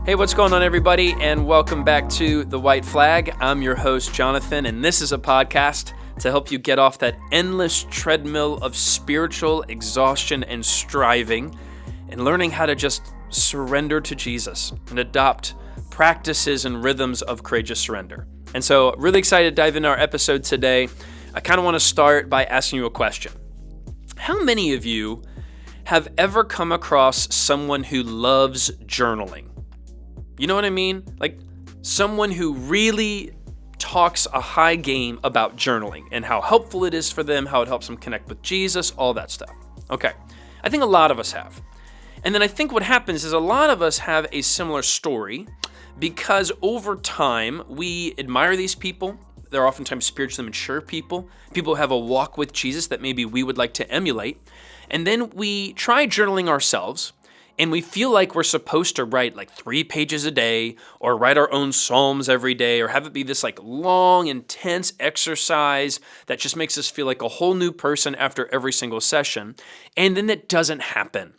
Hey, what's going on, everybody, and welcome back to The White Flag. I'm your host, Jonathan, and this is a podcast to help you get off that endless treadmill of spiritual exhaustion and striving and learning how to just surrender to Jesus and adopt practices and rhythms of courageous surrender. And so, really excited to dive into our episode today. I kind of want to start by asking you a question. How many of you have ever come across someone who loves journaling? You know what I mean? Like someone who really talks a high game about journaling and how helpful it is for them, how it helps them connect with Jesus, all that stuff. Okay, I think a lot of us have. And then I think what happens is a lot of us have a similar story because over time we admire these people. They're oftentimes spiritually mature people who have a walk with Jesus that maybe we would like to emulate. And then we try journaling ourselves. And we feel like we're supposed to write like 3 pages a day or write our own psalms every day or have it be this like long, intense exercise that just makes us feel like a whole new person after every single session. And then that doesn't happen.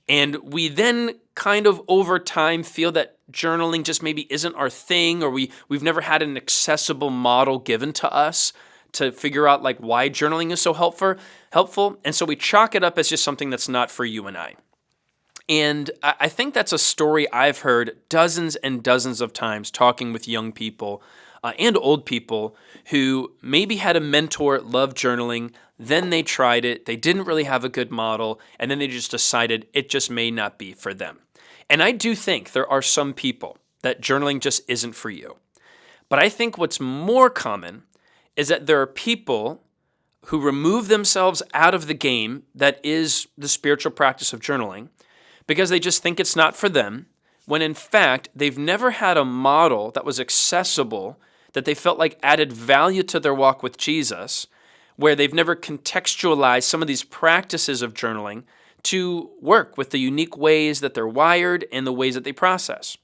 And we then kind of over time feel that journaling just maybe isn't our thing, or we've never had an accessible model given to us to figure out like why journaling is so helpful. And so we chalk it up as just something that's not for you and I. And I think that's a story I've heard dozens and dozens of times talking with young people and old people who maybe had a mentor, loved journaling, then they tried it, they didn't really have a good model, and then they just decided it just may not be for them. And I do think there are some people that journaling just isn't for you. But I think what's more common is that there are people who remove themselves out of the game that is the spiritual practice of journaling because they just think it's not for them, when in fact, they've never had a model that was accessible, that they felt like added value to their walk with Jesus, where they've never contextualized some of these practices of journaling to work with the unique ways that they're wired and the ways that they process.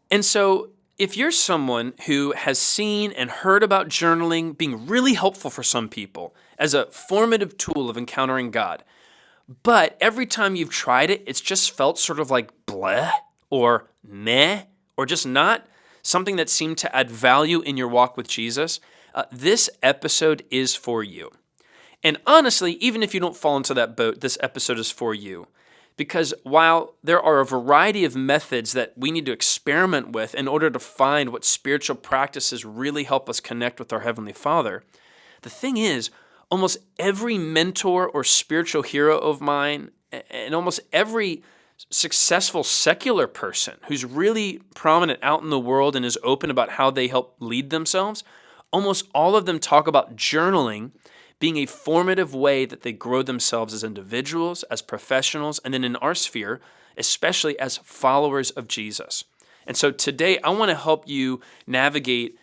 And so, if you're someone who has seen and heard about journaling being really helpful for some people as a formative tool of encountering God, but every time you've tried it, it's just felt sort of like bleh or meh or just not something that seemed to add value in your walk with Jesus, this episode is for you. And honestly, even if you don't fall into that boat, this episode is for you. Because while there are a variety of methods that we need to experiment with in order to find what spiritual practices really help us connect with our Heavenly Father, the thing is, almost every mentor or spiritual hero of mine, and almost every successful secular person who's really prominent out in the world and is open about how they help lead themselves, almost all of them talk about journaling being a formative way that they grow themselves as individuals, as professionals, and then in our sphere, especially as followers of Jesus. And so today, I want to help you navigate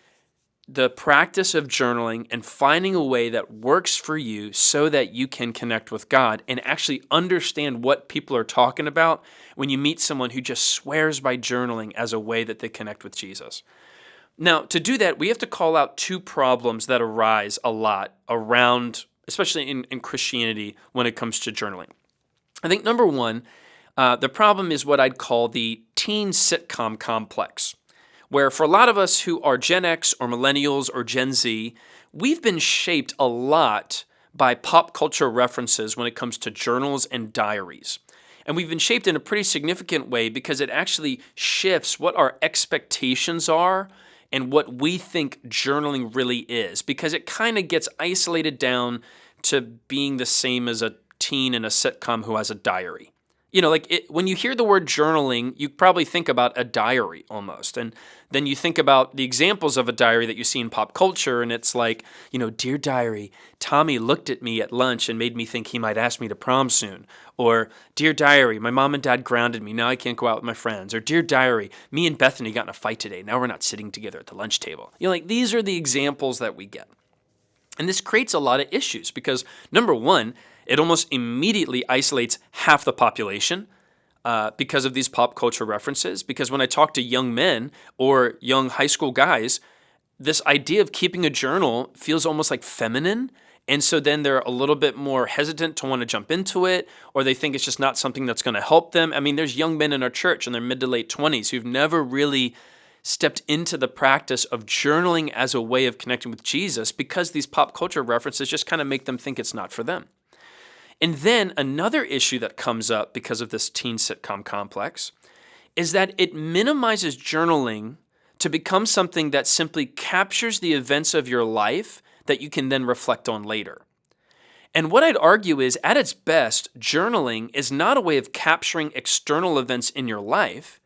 the practice of journaling and finding a way that works for you so that you can connect with God and actually understand what people are talking about when you meet someone who just swears by journaling as a way that they connect with Jesus. Now, to do that, we have to call out 2 problems that arise a lot around, especially in Christianity, when it comes to journaling. I think number one, the problem is what I'd call the teen sitcom complex, where for a lot of us who are Gen X or Millennials or Gen Z, we've been shaped a lot by pop culture references when it comes to journals and diaries. And we've been shaped in a pretty significant way because it actually shifts what our expectations are and what we think journaling really is, because it kind of gets isolated down to being the same as a teen in a sitcom who has a diary. You know, when you hear the word journaling, you probably think about a diary almost. And then you think about the examples of a diary that you see in pop culture, and it's like, dear diary, Tommy looked at me at lunch and made me think he might ask me to prom soon. Or, dear diary, my mom and dad grounded me, now I can't go out with my friends. Or, dear diary, me and Bethany got in a fight today, now we're not sitting together at the lunch table. These are the examples that we get. And this creates a lot of issues because, number one, it almost immediately isolates half the population because of these pop culture references. Because when I talk to young men or young high school guys, this idea of keeping a journal feels almost like feminine And so then they're a little bit more hesitant to want to jump into it, or they think it's just not something that's going to help them. I mean, there's young men in our church in their mid to late 20s who've never really stepped into the practice of journaling as a way of connecting with Jesus because these pop culture references just kind of make them think it's not for them. And then another issue that comes up because of this teen sitcom complex is that it minimizes journaling to become something that simply captures the events of your life that you can then reflect on later. And what I'd argue is, at its best, journaling is not a way of capturing external events in your life.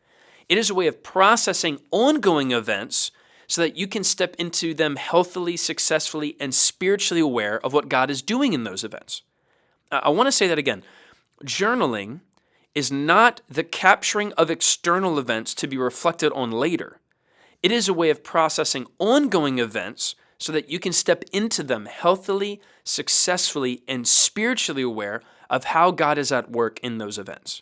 It is a way of processing ongoing events so that you can step into them healthily, successfully, and spiritually aware of what God is doing in those events. I want to say that again. Journaling is not the capturing of external events to be reflected on later. It is a way of processing ongoing events so that you can step into them healthily, successfully, and spiritually aware of how God is at work in those events.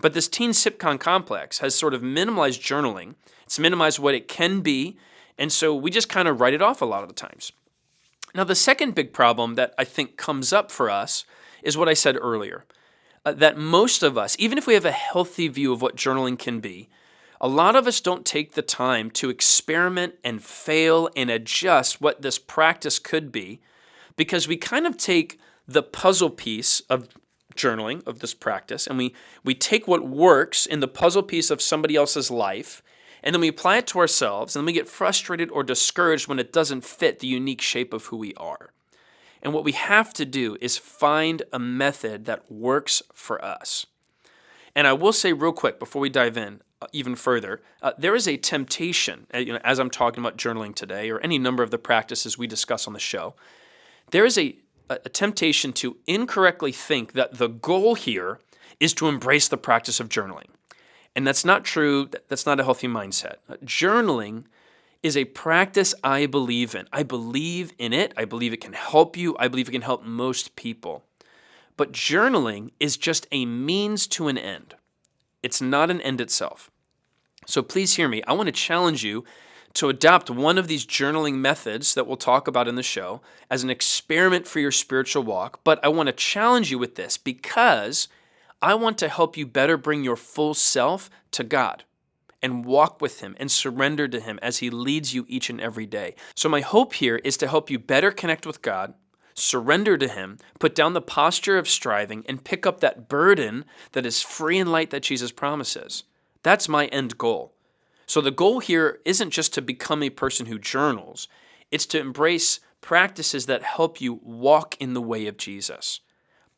But this teen sitcom complex has sort of minimalized journaling. It's minimized what it can be, and so we just kind of write it off a lot of the times. Now, the second big problem that I think comes up for us is what I said earlier, that most of us, even if we have a healthy view of what journaling can be, a lot of us don't take the time to experiment and fail and adjust what this practice could be because we kind of take the puzzle piece of journaling, of this practice, and we take what works in the puzzle piece of somebody else's life, and then we apply it to ourselves, and then we get frustrated or discouraged when it doesn't fit the unique shape of who we are. And what we have to do is find a method that works for us. And I will say real quick before we dive in even further, there is a temptation, as I'm talking about journaling today, or any number of the practices we discuss on the show, there is a temptation to incorrectly think that the goal here is to embrace the practice of journaling. And that's not true. That's not a healthy mindset. Journaling is a practice I believe in. I believe in it. I believe it can help you. I believe it can help most people. But journaling is just a means to an end. It's not an end itself. So please hear me. I want to challenge you to adopt one of these journaling methods that we'll talk about in the show as an experiment for your spiritual walk. But I want to challenge you with this because I want to help you better bring your full self to God and walk with Him and surrender to Him as He leads you each and every day. So my hope here is to help you better connect with God, surrender to Him, put down the posture of striving, and pick up that burden that is free and light that Jesus promises. That's my end goal. So the goal here isn't just to become a person who journals. It's to embrace practices that help you walk in the way of Jesus.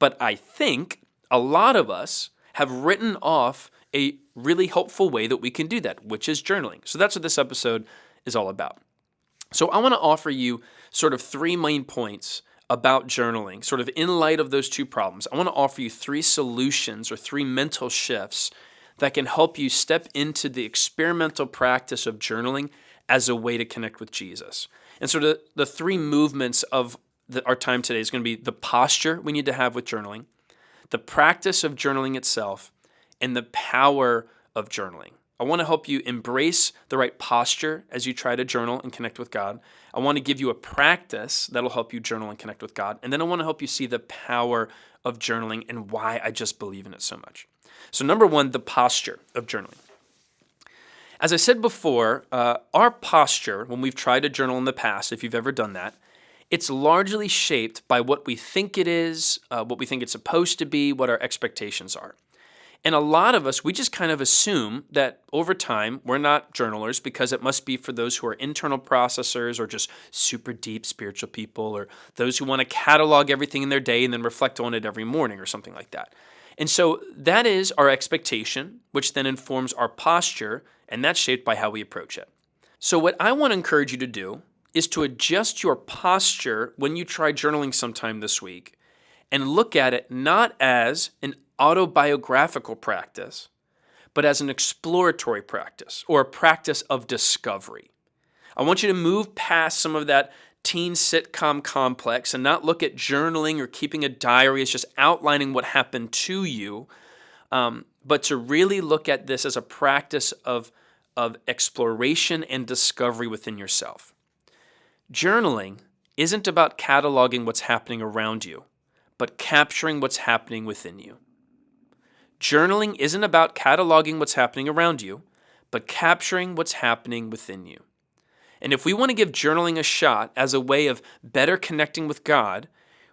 But I think a lot of us have written off a really helpful way that we can do that, which is journaling. So that's what this episode is all about. So I want to offer you sort of three main points about journaling, sort of in light of those two problems. I want to offer you three solutions or three mental shifts that can help you step into the experimental practice of journaling as a way to connect with Jesus. And so the three movements of our time today is going to be the posture we need to have with journaling, the practice of journaling itself, and the power of journaling. I want to help you embrace the right posture as you try to journal and connect with God. I want to give you a practice that'll help you journal and connect with God. And then I want to help you see the power of journaling and why I just believe in it so much. So number one, the posture of journaling. As I said before, our posture, when we've tried to journal in the past, if you've ever done that, it's largely shaped by what we think it is, what we think it's supposed to be, what our expectations are. And a lot of us, we just kind of assume that over time, we're not journalers because it must be for those who are internal processors or just super deep spiritual people or those who want to catalog everything in their day and then reflect on it every morning or something like that. And so that is our expectation, which then informs our posture, and that's shaped by how we approach it. So what I want to encourage you to do is to adjust your posture when you try journaling sometime this week and look at it not as an autobiographical practice, but as an exploratory practice or a practice of discovery. I want you to move past some of that teen sitcom complex and not look at journaling or keeping a diary as just outlining what happened to you, but to really look at this as a practice of exploration and discovery within yourself. Journaling isn't about cataloging what's happening around you, but capturing what's happening within you. Journaling isn't about cataloging what's happening around you, but capturing what's happening within you. And if we want to give journaling a shot as a way of better connecting with God,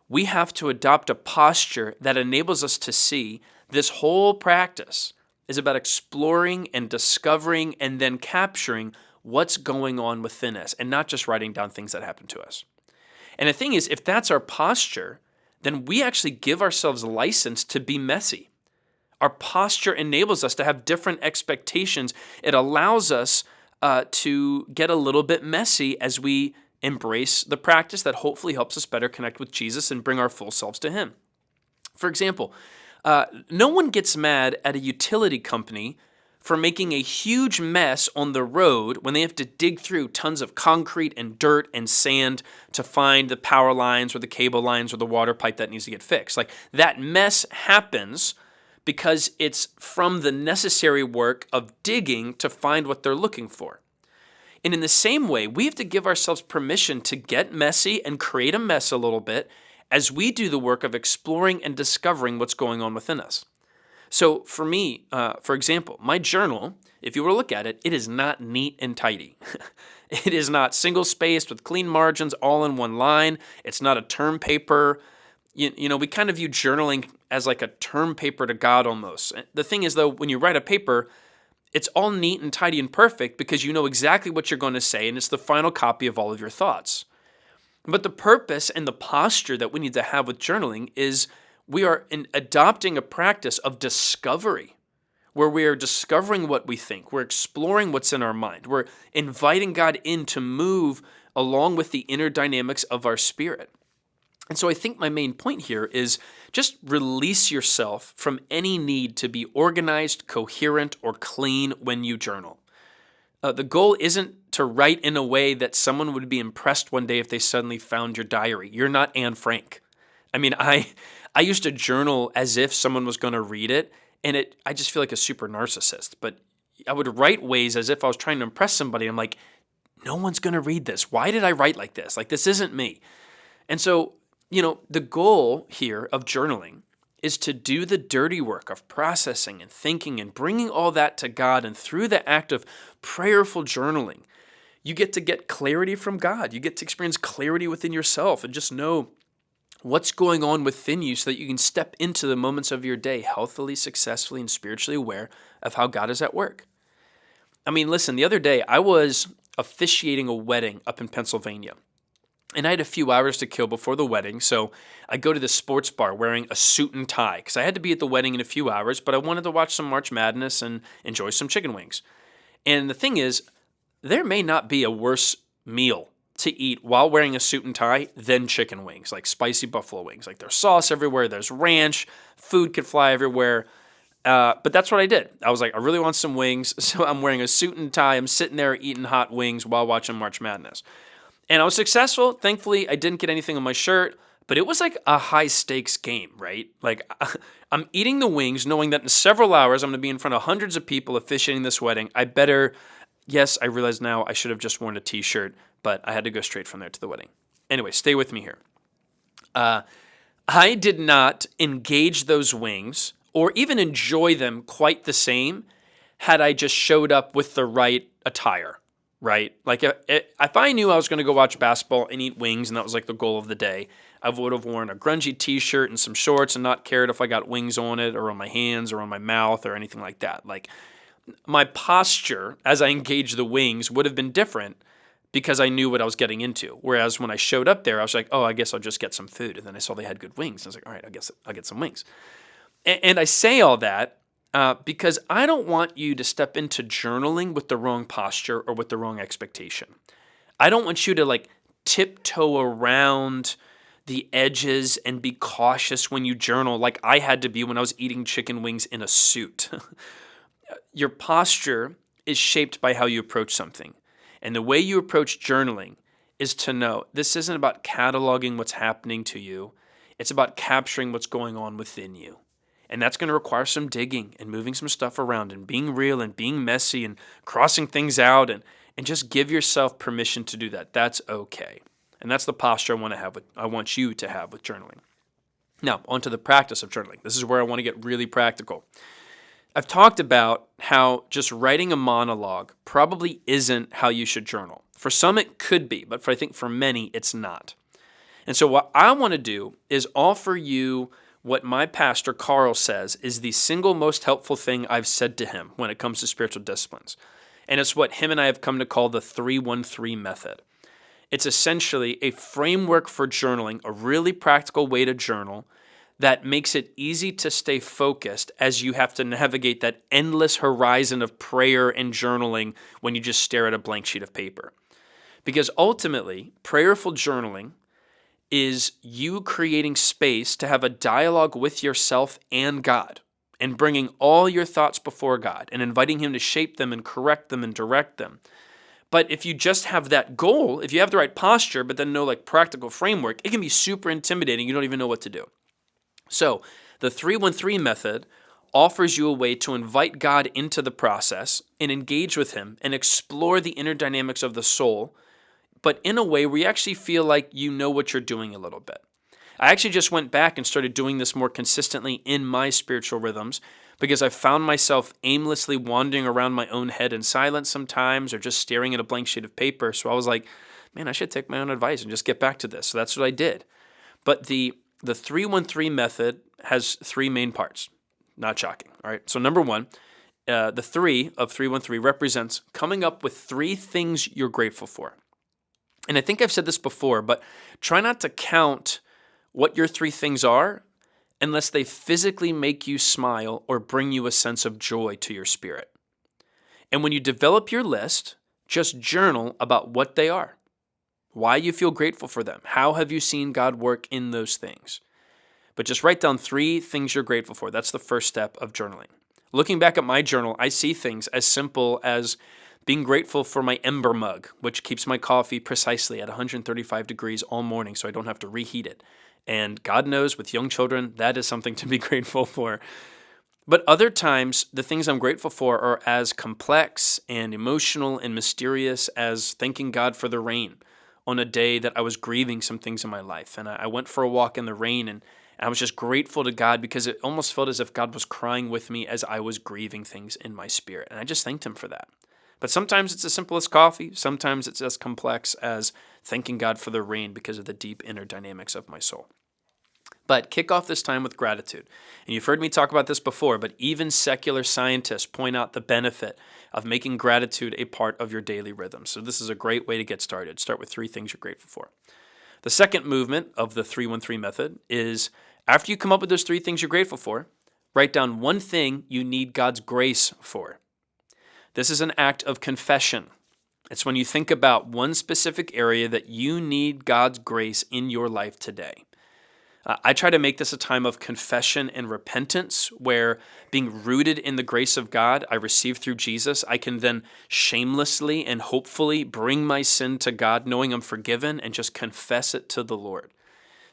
we have to adopt a posture that enables us to see this whole practice is about exploring and discovering and then capturing what's going on within us and not just writing down things that happen to us. And the thing is, if that's our posture, then we actually give ourselves license to be messy. Our posture enables us to have different expectations. It allows us to get a little bit messy as we embrace the practice that hopefully helps us better connect with Jesus and bring our full selves to Him. For example, no one gets mad at a utility company for making a huge mess on the road when they have to dig through tons of concrete and dirt and sand to find the power lines or the cable lines or the water pipe that needs to get fixed. Like, that mess happens because it's from the necessary work of digging to find what they're looking for. And in the same way, we have to give ourselves permission to get messy and create a mess a little bit as we do the work of exploring and discovering what's going on within us. So for me, for example, my journal, if you were to look at it, it is not neat and tidy. It is not single-spaced with clean margins all in one line. It's not a term paper. You know, we kind of view journaling as like a term paper to God almost. The thing is, though, when you write a paper, it's all neat and tidy and perfect because you know exactly what you're going to say, and it's the final copy of all of your thoughts. But the purpose and the posture that we need to have with journaling is we are adopting a practice of discovery, where we are discovering what we think. We're exploring what's in our mind. We're inviting God in to move along with the inner dynamics of our spirit. And so I think my main point here is just release yourself from any need to be organized, coherent, or clean when you journal. The goal isn't to write in a way that someone would be impressed one day if they suddenly found your diary. You're not Anne Frank. I mean, I used to journal as if someone was going to read it, and I just feel like a super narcissist. But I would write ways as if I was trying to impress somebody. I'm like, no one's going to read this. Why did I write like this? Like, this isn't me. And so, you know, the goal here of journaling is to do the dirty work of processing and thinking and bringing all that to God. And through the act of prayerful journaling, you get to get clarity from God. You get to experience clarity within yourself and just know what's going on within you so that you can step into the moments of your day healthily, successfully, and spiritually aware of how God is at work. I mean, listen, the other day I was officiating a wedding up in Pennsylvania. And I had a few hours to kill before the wedding, so I go to the sports bar wearing a suit and tie because I had to be at the wedding in a few hours, but I wanted to watch some March Madness and enjoy some chicken wings. And the thing is, there may not be a worse meal to eat while wearing a suit and tie than chicken wings, like spicy buffalo wings. Like, there's sauce everywhere, there's ranch, food could fly everywhere. But that's what I did. I was like, I really want some wings, so I'm wearing a suit and tie. I'm sitting there eating hot wings while watching March Madness. And I was successful. Thankfully, I didn't get anything on my shirt, but it was like a high-stakes game, right? Like, I'm eating the wings knowing that in several hours I'm going to be in front of hundreds of people officiating this wedding. Yes, I realize now I should have just worn a t-shirt, but I had to go straight from there to the wedding. Anyway, stay with me here. I did not engage those wings or even enjoy them quite the same had I just showed up with the right attire. Right? Like, if I knew I was going to go watch basketball and eat wings and that was like the goal of the day, I would have worn a grungy t-shirt and some shorts and not cared if I got wings on it or on my hands or on my mouth or anything like that. Like, my posture as I engaged the wings would have been different because I knew what I was getting into. Whereas when I showed up there, I was like, oh, I guess I'll just get some food. And then I saw they had good wings. I was like, all right, I guess I'll get some wings. And I say all that because I don't want you to step into journaling with the wrong posture or with the wrong expectation. I don't want you to like tiptoe around the edges and be cautious when you journal like I had to be when I was eating chicken wings in a suit. Your posture is shaped by how you approach something. And the way you approach journaling is to know this isn't about cataloging what's happening to you. It's about capturing what's going on within you. And that's going to require some digging and moving some stuff around and being real and being messy and crossing things out and just give yourself permission to do that. That's okay. And that's the posture I want you to have with journaling. Now, onto the practice of journaling. This is where I want to get really practical. I've talked about how just writing a monologue probably isn't how you should journal. For some, it could be, but I think for many, it's not. And so what I want to do is offer you what my pastor, Carl, says is the single most helpful thing I've said to him when it comes to spiritual disciplines. And it's what him and I have come to call the 313 method. It's essentially a framework for journaling, a really practical way to journal that makes it easy to stay focused as you have to navigate that endless horizon of prayer and journaling when you just stare at a blank sheet of paper. Because ultimately, prayerful journaling is you creating space to have a dialogue with yourself and God and bringing all your thoughts before God and inviting Him to shape them and correct them and direct them. But if you just have that goal, if you have the right posture, but then no practical framework, it can be super intimidating. You don't even know what to do. So the 313 method offers you a way to invite God into the process and engage with Him and explore the inner dynamics of the soul, but in a way where you actually feel like you know what you're doing a little bit. I actually just went back and started doing this more consistently in my spiritual rhythms because I found myself aimlessly wandering around my own head in silence sometimes or just staring at a blank sheet of paper. So I was like, man, I should take my own advice and just get back to this. So that's what I did. But the 313 method has three main parts. Not shocking. All right. So number one, the 3 of 313 represents coming up with 3 things you're grateful for. And I think I've said this before, but try not to count what your 3 things are unless they physically make you smile or bring you a sense of joy to your spirit. And when you develop your list, just journal about what they are, why you feel grateful for them, how have you seen God work in those things. But just write down 3 things you're grateful for. That's the first step of journaling. Looking back at my journal, I see things as simple as being grateful for my Ember mug, which keeps my coffee precisely at 135 degrees all morning so I don't have to reheat it. And God knows with young children, that is something to be grateful for. But other times, the things I'm grateful for are as complex and emotional and mysterious as thanking God for the rain on a day that I was grieving some things in my life. And I went for a walk in the rain and I was just grateful to God because it almost felt as if God was crying with me as I was grieving things in my spirit. And I just thanked Him for that. But sometimes it's as simple as coffee. Sometimes it's as complex as thanking God for the rain because of the deep inner dynamics of my soul. But kick off this time with gratitude. And you've heard me talk about this before, but even secular scientists point out the benefit of making gratitude a part of your daily rhythm. So this is a great way to get started. Start with 3 things you're grateful for. The second movement of the 313 method is after you come up with those 3 things you're grateful for, write down 1 thing you need God's grace for. This is an act of confession. It's when you think about one specific area that you need God's grace in your life today. I try to make this a time of confession and repentance where being rooted in the grace of God I received through Jesus, I can then shamelessly and hopefully bring my sin to God knowing I'm forgiven and just confess it to the Lord.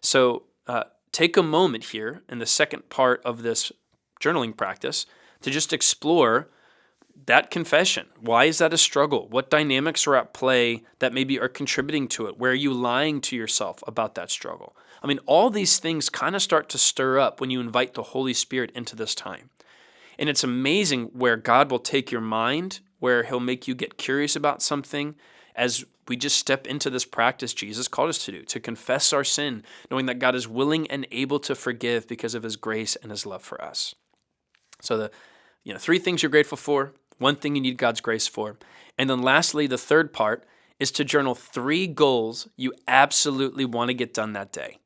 So take a moment here in the second part of this journaling practice to just explore that confession. Why is that a struggle? What dynamics are at play that maybe are contributing to it? Where are you lying to yourself about that struggle? I mean, all these things kind of start to stir up when you invite the Holy Spirit into this time. And it's amazing where God will take your mind, where He'll make you get curious about something as we just step into this practice Jesus called us to do, to confess our sin, knowing that God is willing and able to forgive because of His grace and His love for us. So the 3 things you're grateful for, 1 thing you need God's grace for. And then lastly, the third part is to journal 3 goals you absolutely want to get done that day.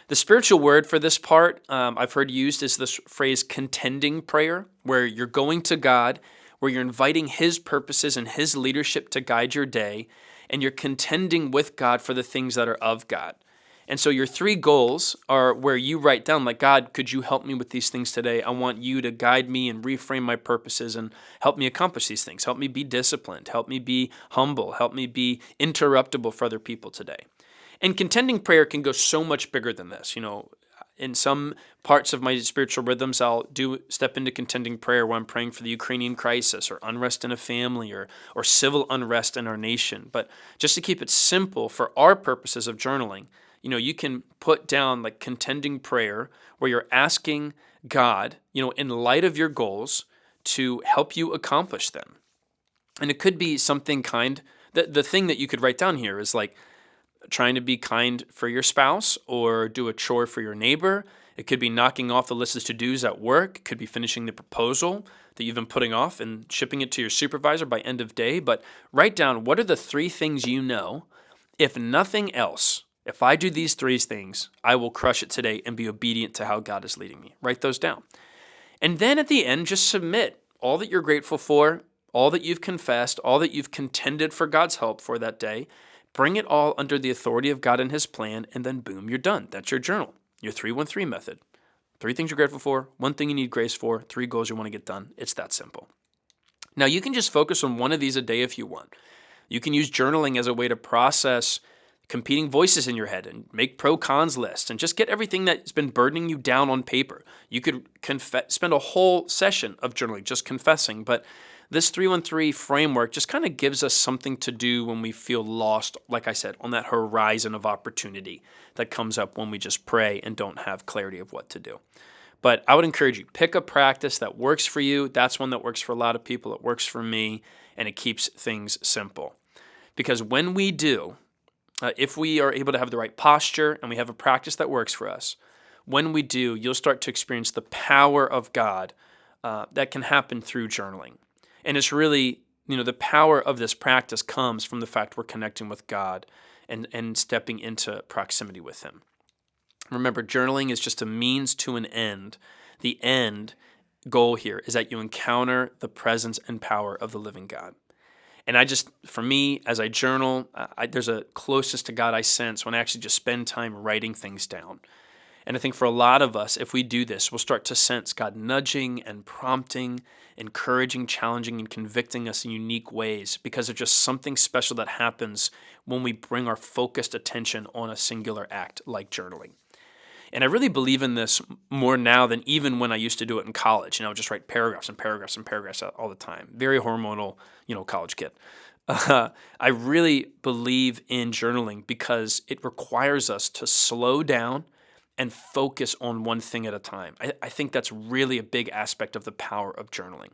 The spiritual word for this part I've heard used is this phrase contending prayer, where you're going to God, where you're inviting His purposes and His leadership to guide your day, and you're contending with God for the things that are of God. And so your 3 goals are where you write down, like, God, could you help me with these things today? I want you to guide me and reframe my purposes and help me accomplish these things. Help me be disciplined. Help me be humble. Help me be interruptible for other people today. And contending prayer can go so much bigger than this. In some parts of my spiritual rhythms, I'll step into contending prayer where I'm praying for the Ukrainian crisis or unrest in a family or civil unrest in our nation. But just to keep it simple for our purposes of journaling, you can put down like contending prayer where you're asking God, in light of your goals, to help you accomplish them. And it could be something kind. The thing that you could write down here is like trying to be kind for your spouse or do a chore for your neighbor. It could be knocking off the list of to-dos at work. It could be finishing the proposal that you've been putting off and shipping it to your supervisor by end of day. But write down, what are the 3 things if nothing else, if I do these 3 things, I will crush it today and be obedient to how God is leading me. Write those down. And then at the end, just submit all that you're grateful for, all that you've confessed, all that you've contended for God's help for that day. Bring it all under the authority of God and his plan, and then boom, you're done. That's your journal, your 3-1-3 method. 3 things you're grateful for, 1 thing you need grace for, 3 goals you want to get done. It's that simple. Now, you can just focus on one of these a day if you want. You can use journaling as a way to process competing voices in your head and make pro-cons lists and just get everything that's been burdening you down on paper. You could spend a whole session of journaling just confessing, but this 3-1-3 framework just kind of gives us something to do when we feel lost, like I said, on that horizon of opportunity that comes up when we just pray and don't have clarity of what to do. But I would encourage you, pick a practice that works for you. That's one that works for a lot of people. It works for me, and it keeps things simple. Because when we do, if we are able to have the right posture and we have a practice that works for us, when we do, you'll start to experience the power of God that can happen through journaling. And it's really, the power of this practice comes from the fact we're connecting with God and stepping into proximity with him. Remember, journaling is just a means to an end. The end goal here is that you encounter the presence and power of the living God. And for me, as I journal, there's a closeness to God I sense when I actually just spend time writing things down. And I think for a lot of us, if we do this, we'll start to sense God nudging and prompting, encouraging, challenging, and convicting us in unique ways because of just something special that happens when we bring our focused attention on a singular act like journaling. And I really believe in this more now than even when I used to do it in college. Just write paragraphs and paragraphs and paragraphs all the time. Very hormonal, college kid. I really believe in journaling because it requires us to slow down and focus on one thing at a time. I think that's really a big aspect of the power of journaling.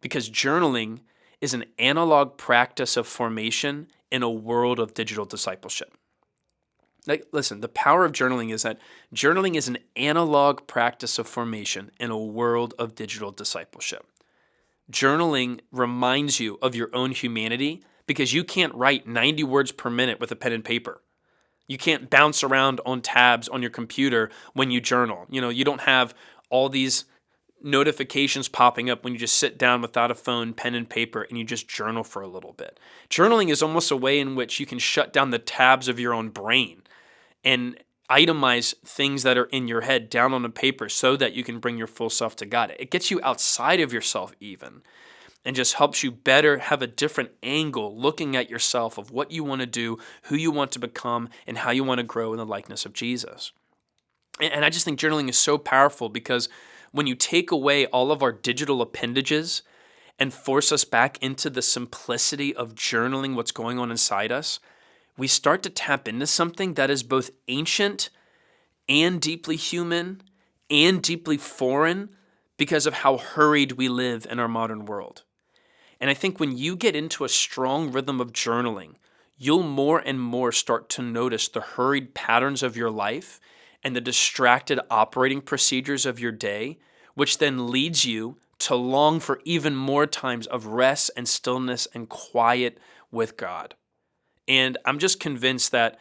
Because journaling is an analog practice of formation in a world of digital discipleship. Listen, the power of journaling is that journaling is an analog practice of formation in a world of digital discipleship. Journaling reminds you of your own humanity because you can't write 90 words per minute with a pen and paper. You can't bounce around on tabs on your computer when you journal. You don't have all these notifications popping up when you just sit down without a phone, pen and paper, and you just journal for a little bit. Journaling is almost a way in which you can shut down the tabs of your own brain and itemize things that are in your head down on a paper so that you can bring your full self to God. It gets you outside of yourself even, and just helps you better have a different angle looking at yourself of what you want to do, who you want to become, and how you want to grow in the likeness of Jesus. And I just think journaling is so powerful because when you take away all of our digital appendages and force us back into the simplicity of journaling what's going on inside us, we start to tap into something that is both ancient and deeply human and deeply foreign because of how hurried we live in our modern world. And I think when you get into a strong rhythm of journaling, you'll more and more start to notice the hurried patterns of your life and the distracted operating procedures of your day, which then leads you to long for even more times of rest and stillness and quiet with God. And I'm just convinced that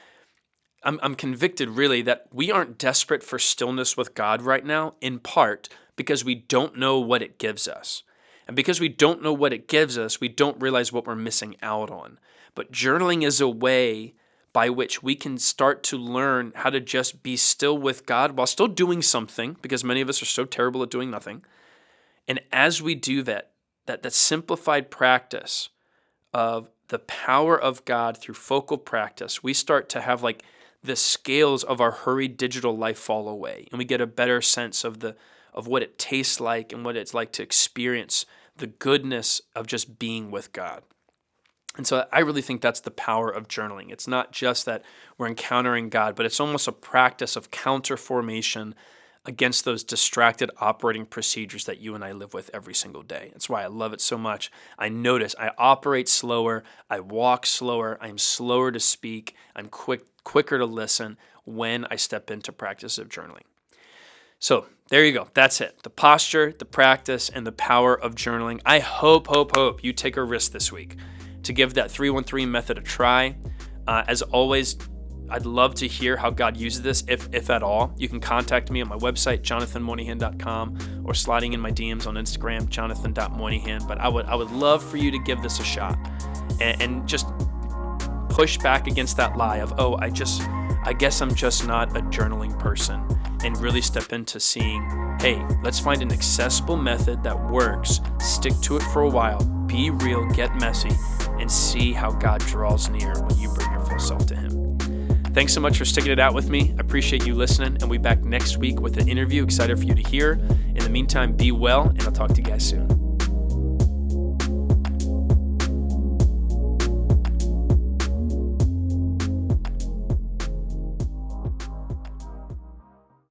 I'm convicted really that we aren't desperate for stillness with God right now, in part because we don't know what it gives us. And because we don't know what it gives us, we don't realize what we're missing out on. But journaling is a way by which we can start to learn how to just be still with God while still doing something, because many of us are so terrible at doing nothing. And as we do that simplified practice of the power of God through focal practice, we start to have like the scales of our hurried digital life fall away, and we get a better sense of what it tastes like and what it's like to experience the goodness of just being with God. And so I really think that's the power of journaling. It's not just that we're encountering God, but it's almost a practice of counter formation against those distracted operating procedures that you and I live with every single day. That's why I love it so much. I notice I operate slower, I walk slower, I'm slower to speak, I'm quicker to listen when I step into practice of journaling. So there you go. That's it. The posture, the practice, and the power of journaling. I hope you take a risk this week to give that 313 method a try. As always, I'd love to hear how God uses this, if at all. You can contact me on my website, jonathanmoynihan.com, or sliding in my DMs on Instagram, jonathan.moynihan. But I would love for you to give this a shot and just push back against that lie of, I guess I'm just not a journaling person, and really step into seeing, hey, let's find an accessible method that works, stick to it for a while, be real, get messy, and see how God draws near when you bring your full self to Him. Thanks so much for sticking it out with me. I appreciate you listening, and we'll be back next week with an interview. Excited for you to hear. In the meantime, be well, and I'll talk to you guys soon.